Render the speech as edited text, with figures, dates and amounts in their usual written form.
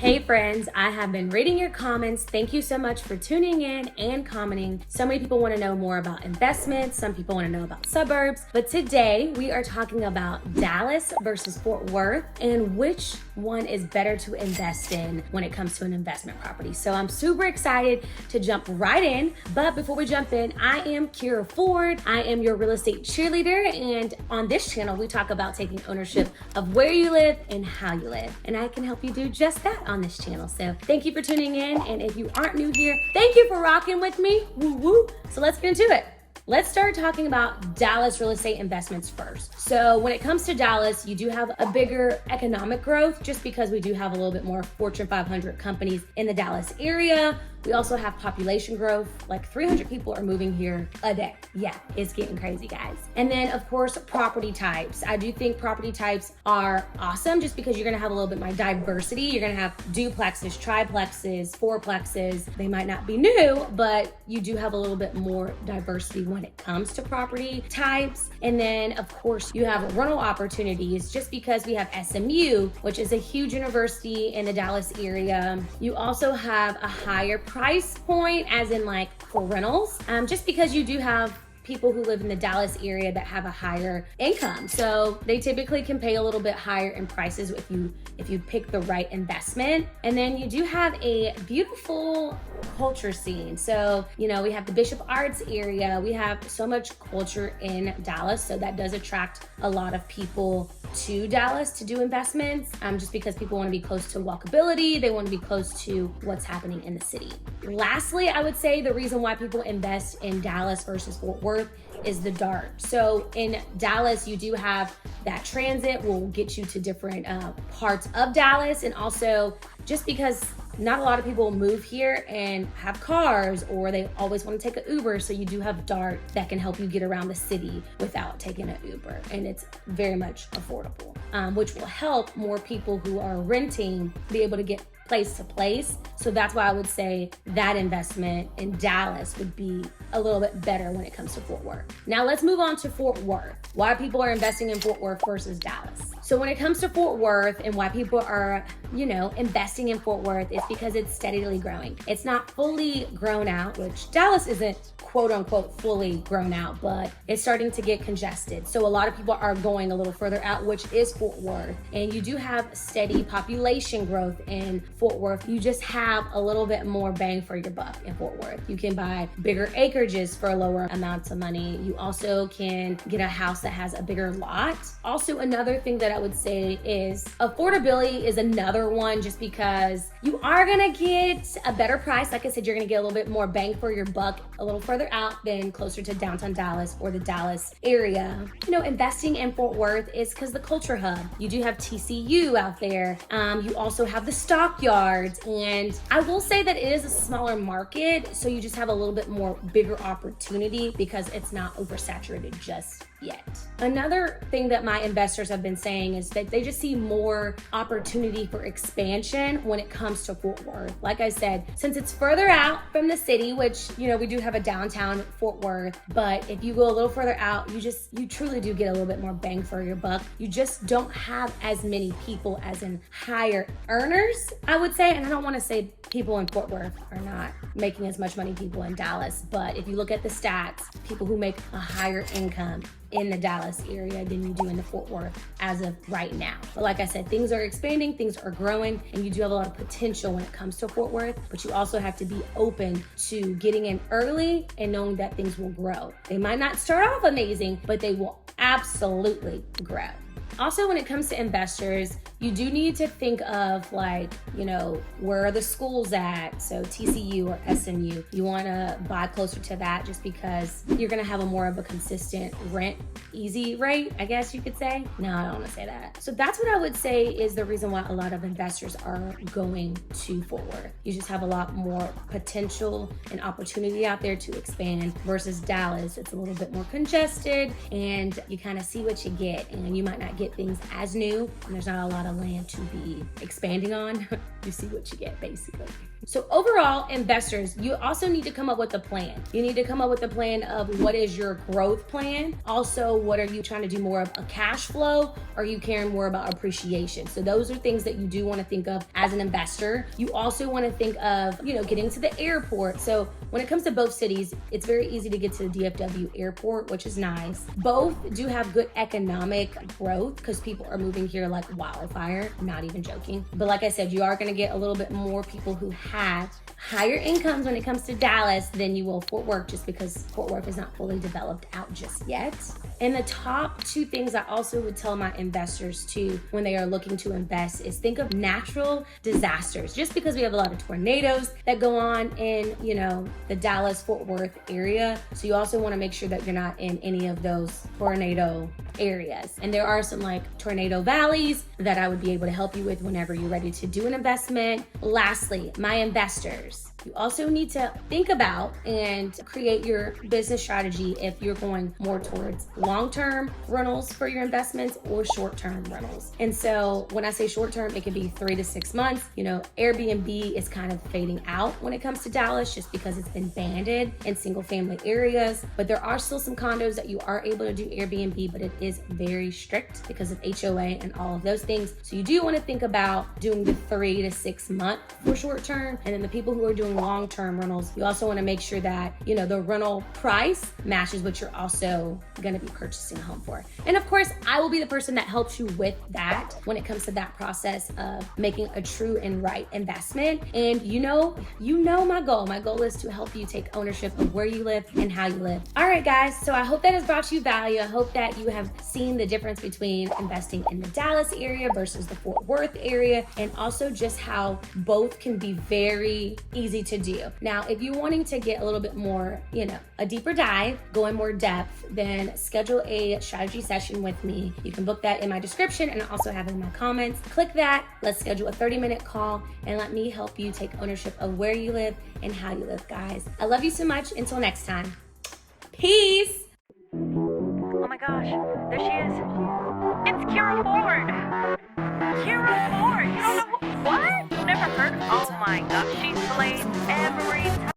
Hey friends, I have been reading your comments. Thank you so much for tuning in and commenting. So many people want to know more about investments. Some people want to know about suburbs. But today we are talking about Dallas versus Fort Worth and which one is better to invest in when it comes to an investment property. So I'm super excited to jump right in. But before we jump in, I am Keyra Ford. I am your real estate cheerleader. And on this channel, we talk about taking ownership of where you live and how you live. And I can help you do just that on this channel. So thank you for tuning in. And if you aren't new here, thank you for rocking with me. Woo woo. So let's get into it. Let's start talking about Dallas real estate investments first. So when it comes to Dallas, you do have a bigger economic growth just because we do have a little bit more Fortune 500 companies in the Dallas area. We also have population growth, like 300 people are moving here a day. Yeah, it's getting crazy, guys. And then of course, property types. I do think property types are awesome just because you're gonna have a little bit more diversity. You're gonna have duplexes, triplexes, fourplexes. They might not be new, but you do have a little bit more diversity when it comes to property types. And then of course, you have rental opportunities just because we have SMU, which is a huge university in the Dallas area. You also have a higher price point as in like for rentals, just because you do have people who live in the Dallas area that have a higher income. So they typically can pay a little bit higher in prices if you pick the right investment. And then you do have a beautiful culture scene. So, you know, we have the Bishop Arts area. We have so much culture in Dallas. So that does attract a lot of people to Dallas to do investments, just because people want to be close to walkability. They want to be close to what's happening in the city. Lastly, I would say the reason why people invest in Dallas versus Fort Worth is the DART. So in Dallas, you do have that transit will get you to different parts of Dallas. And also just because not a lot of people move here and have cars, or they always want to take an Uber. So you do have DART that can help you get around the city without taking an Uber. And it's very much affordable, which will help more people who are renting be able to get place to place. So that's why I would say that investment in Dallas would be a little bit better when it comes to Fort Worth. Now let's move on to Fort Worth. Why people are investing in Fort Worth versus Dallas. So when it comes to Fort Worth and why people are, investing in Fort Worth is because it's steadily growing. It's not fully grown out, which Dallas isn't quote unquote fully grown out, but it's starting to get congested. So a lot of people are going a little further out, which is Fort Worth. And you do have steady population growth in Fort Worth. You just have a little bit more bang for your buck in Fort Worth. You can buy bigger acreages for lower amounts of money. You also can get a house that has a bigger lot. Also, another thing that I would say is affordability is another one, just because you are gonna get a better price. Like I said, you're gonna get a little bit more bang for your buck a little further out than closer to downtown Dallas or the Dallas area. Investing in Fort Worth is because the culture hub. You do have TCU out there. You also have the stockyards, and I will say that it is a smaller market, so you just have a little bit more bigger opportunity because it's not oversaturated just yet. Another thing that my investors have been saying is that they just see more opportunity for expansion when it comes to Fort Worth. Like I said, since it's further out from the city, which, we do have a downtown Fort Worth, but if you go a little further out, you truly do get a little bit more bang for your buck. You just don't have as many people as in higher earners, I would say. And I don't want to say people in Fort Worth are not making as much money people in Dallas, but if you look at the stats, people who make a higher income in the Dallas area than you do in the Fort Worth as of right now. But like I said, things are expanding, things are growing, and you do have a lot of potential when it comes to Fort Worth, but you also have to be open to getting in early and knowing that things will grow. They might not start off amazing, but they will absolutely grow. Also, when it comes to investors, you do need to think of where are the schools at? So TCU or SMU, you want to buy closer to that just because you're going to have a more of a consistent rent, easy rate, I guess you could say. No, I don't want to say that. So that's what I would say is the reason why a lot of investors are going to Fort Worth. You just have a lot more potential and opportunity out there to expand versus Dallas. It's a little bit more congested and you kind of see what you get, and you might not get things as new, and there's not a lot of land to be expanding on. You see what you get, basically. So overall, investors, you also need to come up with a plan. You need to come up with a plan of what is your growth plan. Also, what are you trying to do more of, a cash flow? Or are you caring more about appreciation? So those are things that you do want to think of as an investor. You also want to think of, getting to the airport. So when it comes to both cities, it's very easy to get to the DFW airport, which is nice. Both do have good economic growth because people are moving here like wildfire. Not even joking. But like I said, you are going to get a little bit more people who have higher incomes when it comes to Dallas than you will Fort Worth, just because Fort Worth is not fully developed out just yet. And the top two things I also would tell my investors too when they are looking to invest is think of natural disasters. Just because we have a lot of tornadoes that go on in, the Dallas Fort Worth area. So you also want to make sure that you're not in any of those tornado areas. And there are some like tornado valleys that I would be able to help you with whenever you're ready to do an investment. Lastly, my investors, you also need to think about and create your business strategy if you're going more towards long-term rentals for your investments or short-term rentals. And so when I say short-term, it could be 3 to 6 months. Airbnb is kind of fading out when it comes to Dallas just because it's been banned in single-family areas. But there are still some condos that you are able to do Airbnb, but it is very strict because of HOA and all of those things. So you do want to think about doing the 3 to 6 month for short-term. And then the people who are doing long-term rentals, you also want to make sure that the rental price matches what you're also going to be purchasing a home for. And of course, I will be the person that helps you with that when it comes to that process of making a true and right investment. And my goal. My goal is to help you take ownership of where you live and how you live. All right, guys. So I hope that has brought you value. I hope that you have seen the difference between investing in the Dallas area versus the Fort Worth area, and also just how both can be very easy to do. Now, if you're wanting to get a little bit more, a deeper dive, go in more depth, then schedule a strategy session with me. You can book that in my description and I also have it in my comments. Click that. Let's schedule a 30-minute call and let me help you take ownership of where you live and how you live, guys. I love you so much. Until next time. Peace. Oh my gosh, there she is. It's Keyra Ford. Keyra Ford. You don't know what? You've never heard? Oh my gosh, she's slayed